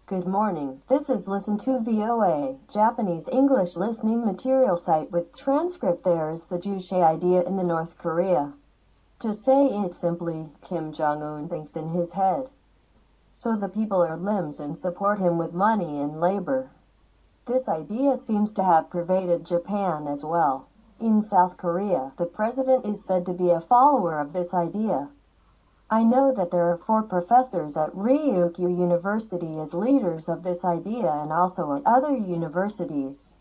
Good morning. This is Listen to VOA, Japanese English listening material site with transcript. There is the Juche idea in the North Korea. To say it simply, Kim Jong Un thinks in his head. So the people are limbs and support him with money and labor. This idea seems to have pervaded Japan as well. In South Korea, the president is said to be a follower of this idea. I know that there are 4 professors at Ryukyu University as leaders of this idea and also at other universities.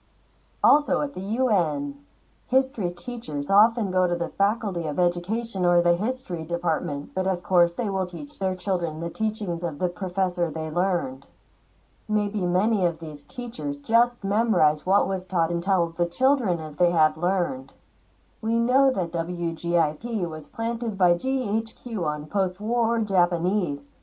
Also at the UN. History teachers often go to the Faculty of Education or the History Department, but of course they will teach their children the teachings of the professor they learned. Maybe many of these teachers just memorize what was taught and tell the children as they have learned. We know that WGIP was planted by GHQ on post-war Japanese.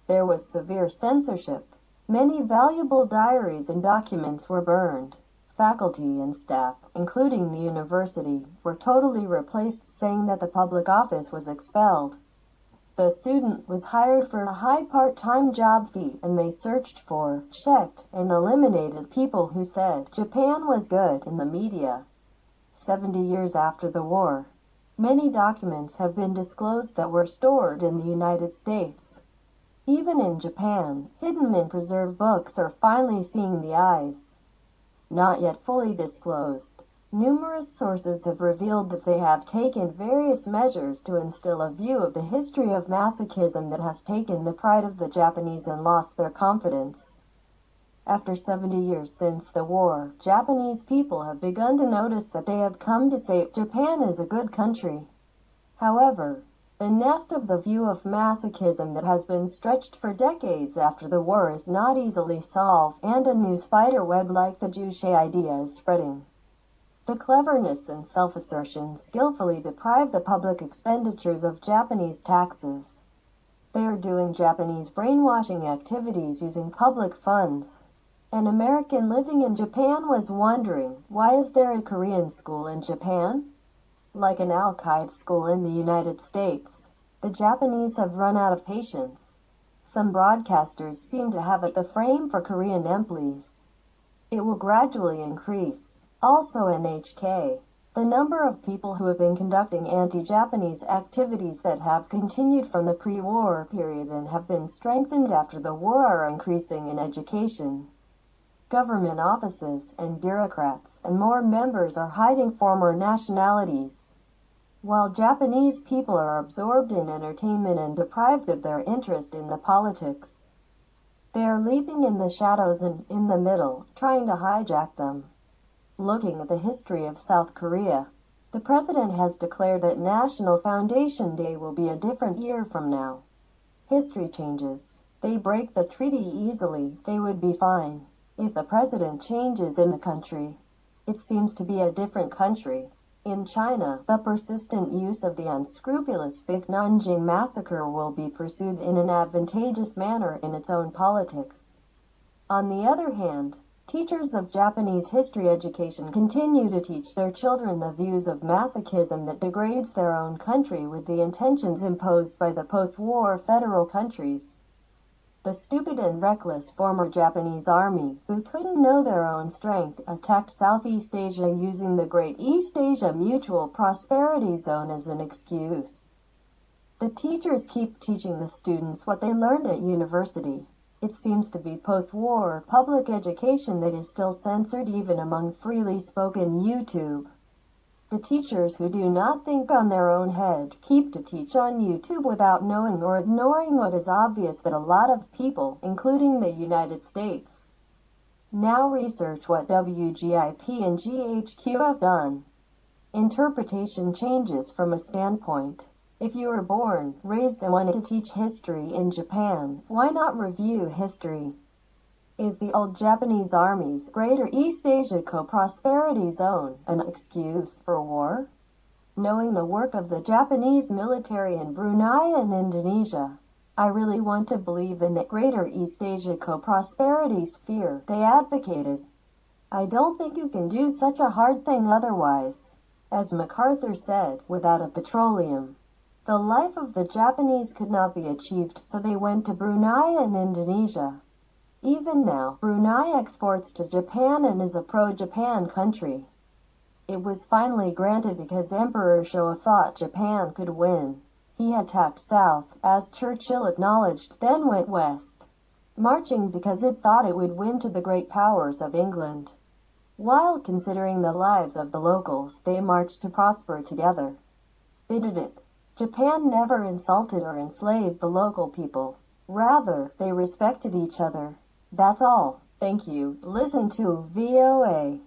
There was severe censorship. Many valuable diaries and documents were burned. Faculty and staff, including the university, were totally replaced, saying that the public office was expelled. The student was hired for a high part-time job fee, and they searched for, checked, and eliminated people who said Japan was good in the media. 70 years after the war, many documents have been disclosed that were stored in the United States. Even in Japan, hidden and preserved books are finally seeing the eyes. Not yet fully disclosed. Numerous sources have revealed that they have taken various measures to instill a view of the history of masochism that has taken the pride of the Japanese and lost their confidence. After 70 years since the war, Japanese people have begun to notice that they have come to say Japan is a good country. However, the nest of the view of masochism that has been stretched for decades after the war is not easily solved, and a new spider web like the Juche idea is spreading. The cleverness and self-assertion skillfully deprive the public expenditures of Japanese taxes. They are doing Japanese brainwashing activities using public funds. An American living in Japan was wondering, why is there a Korean school in Japan? Like an Al-Qaeda school in the United States. The Japanese have run out of patience. Some broadcasters seem to have the frame for Korean employees. It will gradually increase. Also NHK. The number of people who have been conducting anti-Japanese activities that have continued from the pre-war period and have been strengthened after the war are increasing in education. Government offices and bureaucrats and more members are hiding former nationalities. While Japanese people are absorbed in entertainment and deprived of their interest in the politics, they are leaping in the shadows and in the middle, trying to hijack them. Looking at the history of South Korea, the president has declared that National Foundation Day will be a different year from now. History changes. They break the treaty easily. They would be fine. If the president changes in the country, it seems to be a different country. In China, the persistent use of the unscrupulous fake Nanjing massacre will be pursued in an advantageous manner in its own politics. On the other hand, teachers of Japanese history education continue to teach their children the views of masochism that degrades their own country with the intentions imposed by the post-war federal countries. The stupid and reckless former Japanese army, who couldn't know their own strength, attacked Southeast Asia using the Great East Asia Mutual Prosperity Zone as an excuse. The teachers keep teaching the students what they learned at university. It seems to be post-war public education that is still censored even among freely spoken YouTube. The teachers who do not think on their own head keep to teach on YouTube without knowing or ignoring what is obvious that a lot of people, including the United States, now research what WGIP and GHQ have done. Interpretation changes from a standpoint. If you were born, raised and wanted to teach history in Japan, why not review history? Is the old Japanese Army's Greater East Asia Co-Prosperity Zone an excuse for war? Knowing the work of the Japanese military in Brunei and Indonesia, I really want to believe in the Greater East Asia Co-Prosperity sphere they advocated. I don't think you can do such a hard thing otherwise. As MacArthur said, without a petroleum, the life of the Japanese could not be achieved, so they went to Brunei and Indonesia. Even now, Brunei exports to Japan and is a pro-Japan country. It was finally granted because Emperor Showa thought Japan could win. He attacked south, as Churchill acknowledged, then went west, marching because it thought it would win to the great powers of England. While considering the lives of the locals, they marched to prosper together. They did it. Japan never insulted or enslaved the local people. Rather, they respected each other. That's all. Thank you. Listen to VOA.